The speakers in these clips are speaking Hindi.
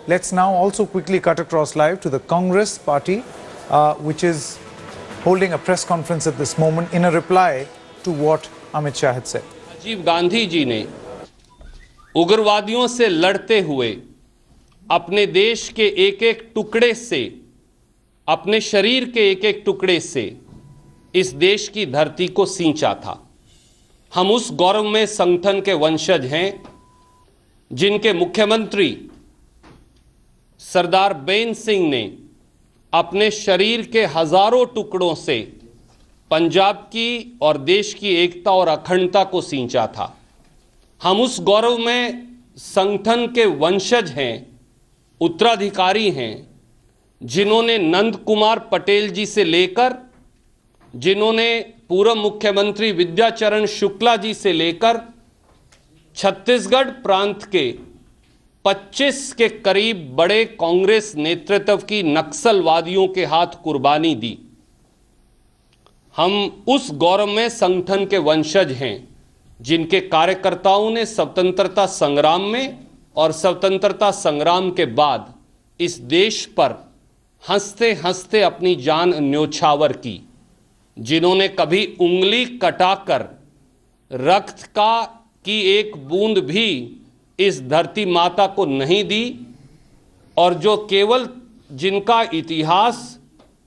Let's now also quickly cut across live to the Congress party, which is holding a press conference at this moment in a reply to what Amit Shah had said. Rajiv Gandhi ji ने उग्रवादियों से लड़ते हुए अपने देश के एक एक टुकड़े से, अपने शरीर के एक एक टुकड़े से इस देश की धरती को सींचा था। हम उस गौरवमय संगठन के वंशज हैं जिनके मुख्यमंत्री सरदार बेन सिंह ने अपने शरीर के हजारों टुकड़ों से पंजाब की और देश की एकता और अखंडता को सींचा था। हम उस गौरवमय संगठन के वंशज हैं, उत्तराधिकारी हैं, जिन्होंने नंद कुमार पटेल जी से लेकर, जिन्होंने पूर्व मुख्यमंत्री विद्याचरण शुक्ला जी से लेकर छत्तीसगढ़ प्रांत के 25 के करीब बड़े कांग्रेस नेतृत्व की नक्सलवादियों के हाथ कुर्बानी दी। हम उस गौरवमय संगठन के वंशज हैं जिनके कार्यकर्ताओं ने स्वतंत्रता संग्राम में और स्वतंत्रता संग्राम के बाद इस देश पर हंसते हंसते अपनी जान न्योछावर की, जिन्होंने कभी उंगली कटाकर रक्त की एक बूंद भी इस धरती माता को नहीं दी, और जो केवल जिनका इतिहास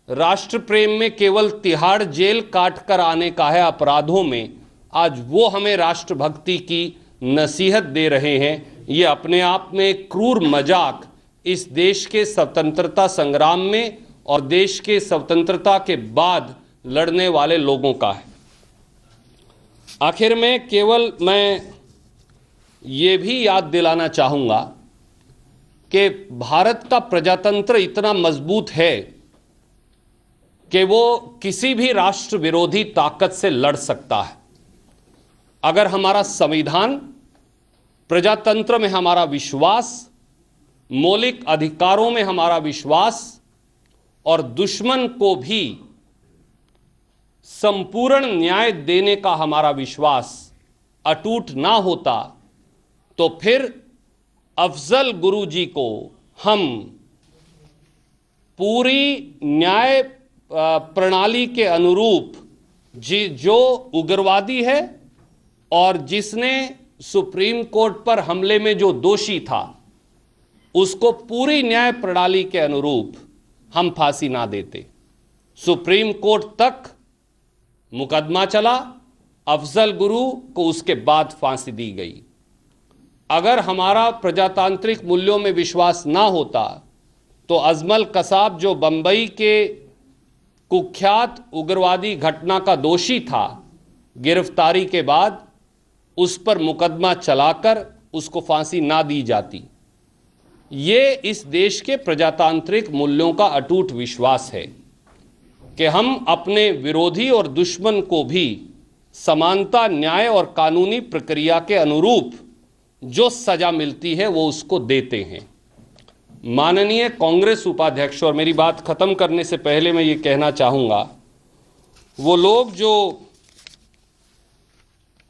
राष्ट्र प्रेम में केवल तिहाड़ जेल काट कर आने का है अपराधों में, आज वो हमें राष्ट्रभक्ति की नसीहत दे रहे हैं। ये अपने आप में एक क्रूर मजाक इस देश के स्वतंत्रता संग्राम में और देश के स्वतंत्रता के बाद लड़ने वाले लोगों का है। आखिर में केवल मैं ये भी याद दिलाना चाहूँगा कि भारत का प्रजातंत्र इतना मजबूत है कि वो किसी भी राष्ट्र विरोधी ताकत से लड़ सकता है। अगर हमारा संविधान, प्रजातंत्र में हमारा विश्वास, मौलिक अधिकारों में हमारा विश्वास और दुश्मन को भी संपूर्ण न्याय देने का हमारा विश्वास अटूट ना होता, तो फिर अफजल गुरु जी को हम पूरी न्याय प्रणाली के अनुरूप जो उग्रवादी है और जिसने सुप्रीम कोर्ट पर हमले में जो दोषी था, उसको पूरी न्याय प्रणाली के अनुरूप हम फांसी ना देते। सुप्रीम कोर्ट तक मुकदमा चला, अफजल गुरु को उसके बाद फांसी दी गई। अगर हमारा प्रजातांत्रिक मूल्यों में विश्वास ना होता तो अजमल कसाब, जो बंबई के कुख्यात उग्रवादी घटना का दोषी था, गिरफ्तारी के बाद उस पर मुकदमा चलाकर उसको फांसी ना दी जाती। ये इस देश के प्रजातांत्रिक मूल्यों का अटूट विश्वास है कि हम अपने विरोधी और दुश्मन को भी समानता, न्याय और कानूनी प्रक्रिया के अनुरूप जो सजा मिलती है वो उसको देते हैं। माननीय कांग्रेस उपाध्यक्ष, और मेरी बात खत्म करने से पहले मैं ये कहना चाहूँगा, वो लोग जो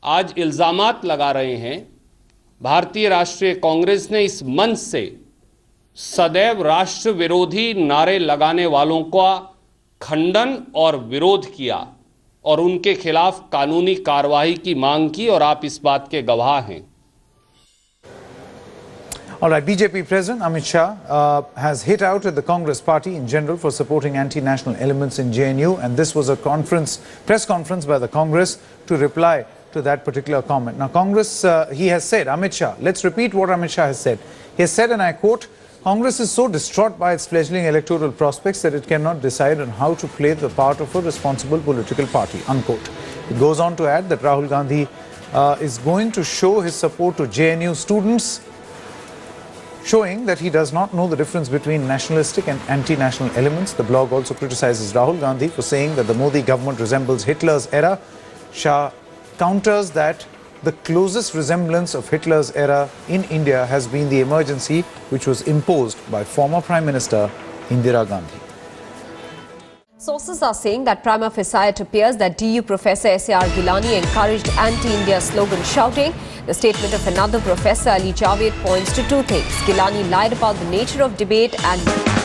आज इल्ज़ामात लगा रहे हैं, भारतीय राष्ट्रीय कांग्रेस ने इस मंच से सदैव राष्ट्र विरोधी नारे लगाने वालों का खंडन और विरोध किया और उनके खिलाफ कानूनी कार्रवाई की मांग की, और आप इस बात के गवाह हैं। All right, BJP President Amit Shah has hit out at the Congress party in general for supporting anti-national elements in JNU, and this was a press conference by the Congress to reply to that particular comment. Now, Congress, he has said, Amit Shah, let's repeat what Amit Shah has said. He has said, and I quote, Congress is so distraught by its fledgling electoral prospects that it cannot decide on how to play the part of a responsible political party, unquote. It goes on to add that Rahul Gandhi is going to show his support to JNU students, showing that he does not know the difference between nationalistic and anti-national elements. The blog also criticizes Rahul Gandhi for saying that the Modi government resembles Hitler's era. Shah counters that the closest resemblance of Hitler's era in India has been the emergency which was imposed by former Prime Minister Indira Gandhi. Sources are saying that prima facie it appears that DU Professor S.A.R. Gilani encouraged anti-India slogan, shouting The statement of another professor, Ali Javed, points to two things. Gilani lied about the nature of debate and